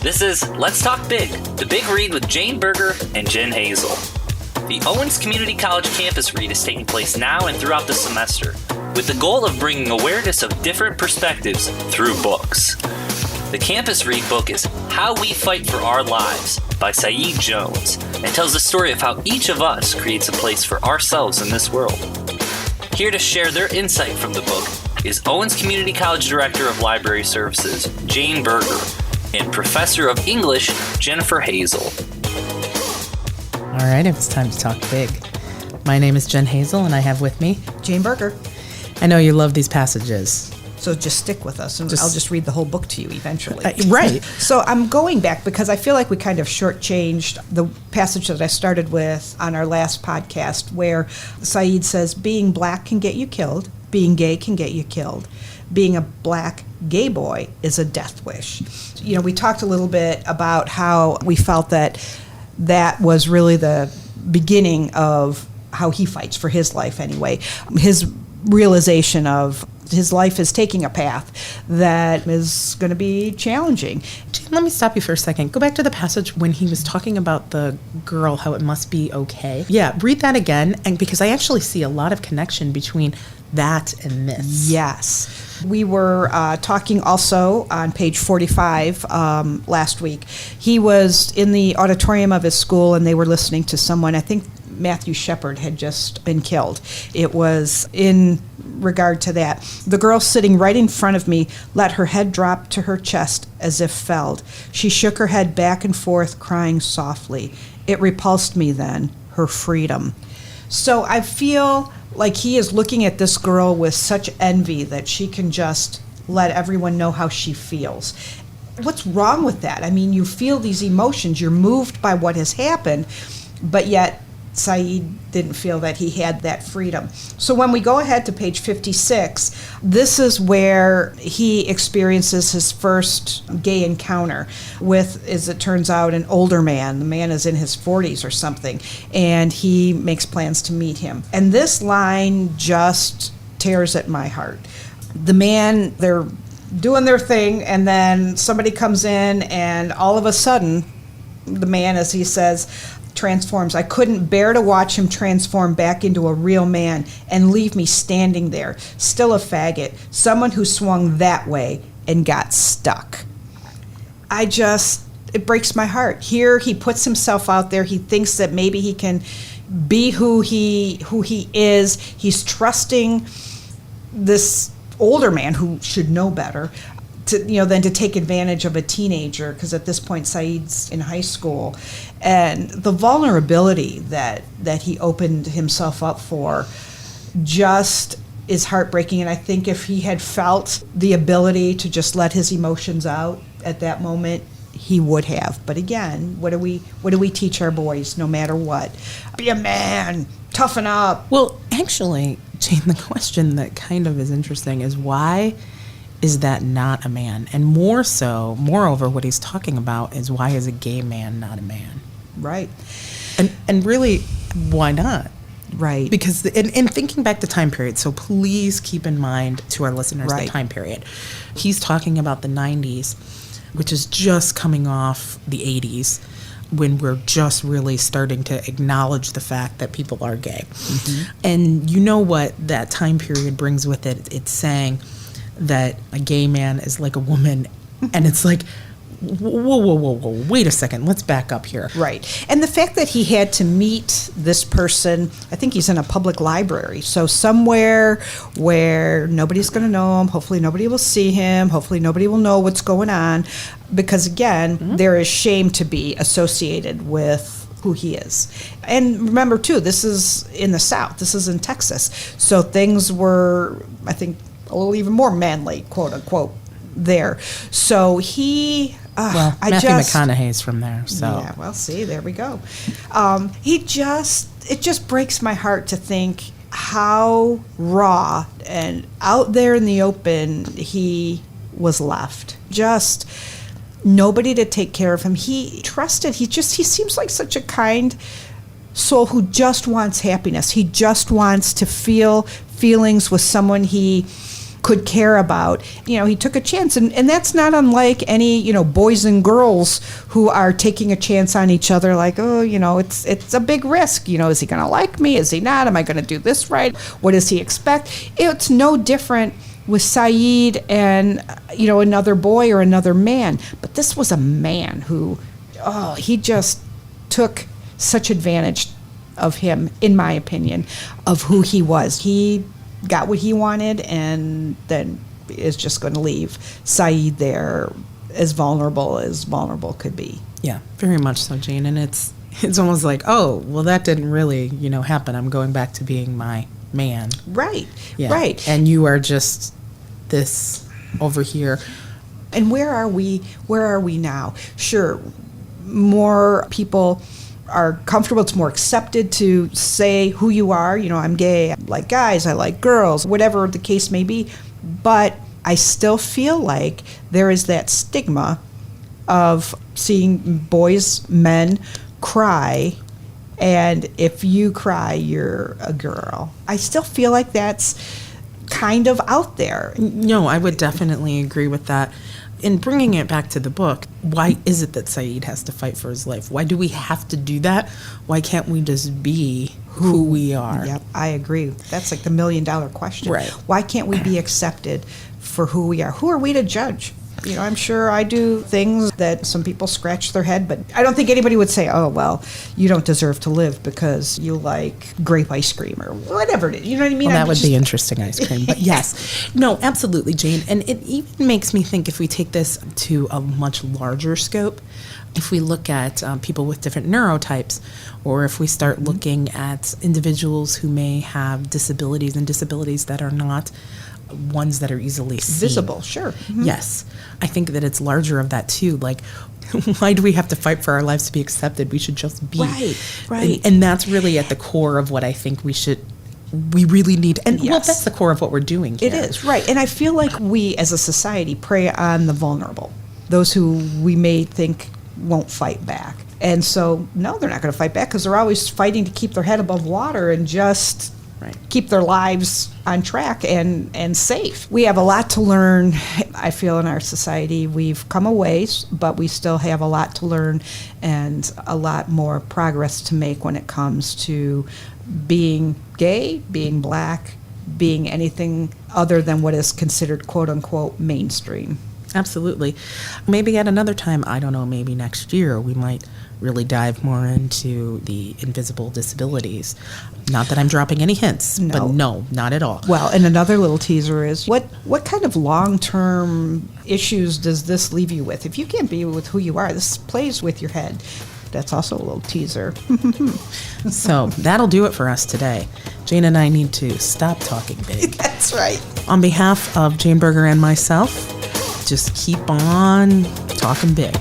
This is Let's Talk Big, the Big Read with Jane Berger and Jen Hazel. The Owens Community College Campus Read is taking place now and throughout the semester, with the goal of bringing awareness of different perspectives through books. The Campus Read book is How We Fight for Our Lives by Saeed Jones, and tells the story of how each of us creates a place for ourselves in this world. Here to share their insight from the book is Owens Community College Director of Library Services, Jane Berger, and Professor of English, Jennifer Hazel. All right, it's time to talk big. My name is Jen Hazel, and I have with me Jane Berger. I know you love these passages. So just stick with us, and I'll just read the whole book to you eventually. Right. So I'm going back because I feel like we kind of shortchanged the passage that I started with on our last podcast, where Saeed says, being black can get you killed, being gay can get you killed, being a black gay boy is a death wish. You know, we talked a little bit about how we felt that was really the beginning of how he fights for his life anyway. His realization of his life is taking a path that is going to be challenging. Let me stop you for a second. Go back to the passage when he was talking about the girl, how it must be okay. Yeah, read that again, and because I actually see a lot of connection between that and this. Yes. We were talking also on page 45 last week. He was in the auditorium of his school, and they were listening to someone, I think Matthew Shepard had just been killed. It was in regard to that. The girl sitting right in front of me let her head drop to her chest as if felled. She shook her head back and forth, crying softly. It repulsed me then, her freedom. So I feel like he is looking at this girl with such envy that she can just let everyone know how she feels. What's wrong with that? I mean, you feel these emotions, you're moved by what has happened, but yet Saeed didn't feel that he had that freedom. So when we go ahead to page 56, this is where he experiences his first gay encounter with, as it turns out, an older man. The man is in his 40s or something, and he makes plans to meet him. And this line just tears at my heart. The man, they're doing their thing, and then somebody comes in, and all of a sudden, the man, as he says, transforms. I couldn't bear to watch him transform back into a real man and leave me standing there, still a faggot, someone who swung that way and got stuck. It breaks my heart. Here he puts himself out there. He thinks that maybe he can be who he is. He's trusting this older man who should know better than to take advantage of a teenager, because at this point Saeed's in high school, and the vulnerability that he opened himself up for just is heartbreaking. And I think if he had felt the ability to just let his emotions out at that moment, he would have. But again, what do we teach our boys? No matter what, be a man, toughen up. Well, actually, Jane, the question that kind of is interesting is why is that not a man? And moreover, what he's talking about is why is a gay man not a man? Right. And really, why not? Right. Because in thinking back to time period, so please keep in mind to our listeners right. the time period. He's talking about the 90s, which is just coming off the 80s, when we're just really starting to acknowledge the fact that people are gay. Mm-hmm. And you know what that time period brings with it? It's saying that a gay man is like a woman, and it's like, whoa, wait a second, let's back up here. Right. And the fact that he had to meet this person, I think he's in a public library, so somewhere where nobody's going to know him, hopefully nobody will see him, hopefully nobody will know what's going on, because again, there is shame to be associated with who he is. And remember too, this is in the South, this is in Texas, so things were, I think, a little even more manly, quote unquote, there. So he, Matthew McConaughey's from there, so. Yeah, well, see, there we go. It just breaks my heart to think how raw and out there in the open he was left. Just nobody to take care of him. He trusted, he seems like such a kind soul who just wants happiness. He just wants to feel feelings with someone he could care about. He took a chance, and that's not unlike any, boys and girls who are taking a chance on each other, like, oh, it's a big risk. Is he going to like me? Is he not? Am I going to do this right? What does he expect? It's no different with Saeed and, another boy or another man. But this was a man who, he just took such advantage of him, in my opinion, of who he was. He got what he wanted and then is just going to leave Saeed there as vulnerable could be. Yeah, very much so, Jane. And it's almost like, oh, well, that didn't really, happen. I'm going back to being my man. Right, Yeah. right. And you are just this over here. And where are we now? Sure, more people are comfortable. It's more accepted to say who you are. I'm gay, I like guys, I like girls, whatever the case may be. But I still feel like there is that stigma of seeing boys, men cry, and if you cry, you're a girl. I still feel like that's kind of out there. No, I would definitely agree with that. In bringing it back to the book, why is it that Saeed has to fight for his life? Why do we have to do that? Why can't we just be who we are? Yep, I agree. That's like the $1 million question. Right. Why can't we be accepted for who we are? Who are we to judge? I'm sure I do things that some people scratch their head, but I don't think anybody would say, oh, well, you don't deserve to live because you like grape ice cream or whatever it is. You know what I mean? Well, that would be interesting ice cream. But yes, no, absolutely, Jane. And it even makes me think, if we take this to a much larger scope, if we look at people with different neurotypes, or if we start looking at individuals who may have disabilities and disabilities that are not ones that are easily seen. Visible, sure. Mm-hmm. Yes. I think that it's larger of that too. Like, why do we have to fight for our lives to be accepted? We should just be. Right. And that's really at the core of what I think we really need. And Yes. well, that's the core of what we're doing here. It is, right. And I feel like we as a society prey on the vulnerable, those who we may think won't fight back. And so, no, they're not going to fight back because they're always fighting to keep their head above water and just keep their lives on track and safe. We have a lot to learn, I feel, in our society. We've come a ways, but we still have a lot to learn and a lot more progress to make when it comes to being gay, being black, being anything other than what is considered quote-unquote mainstream. Absolutely. Maybe at another time, I don't know, maybe next year, we might really dive more into the invisible disabilities. Not that I'm dropping any hints, but no, not at all. Well, and another little teaser is, what kind of long-term issues does this leave you with? If you can't be with who you are, this plays with your head. That's also a little teaser. So that'll do it for us today. Jane and I need to stop talking big. That's right. On behalf of Jane Berger and myself, just keep on talking big.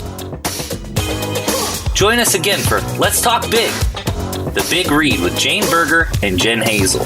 Join us again for Let's Talk Big, the Big Read with Jane Berger and Jen Hazel.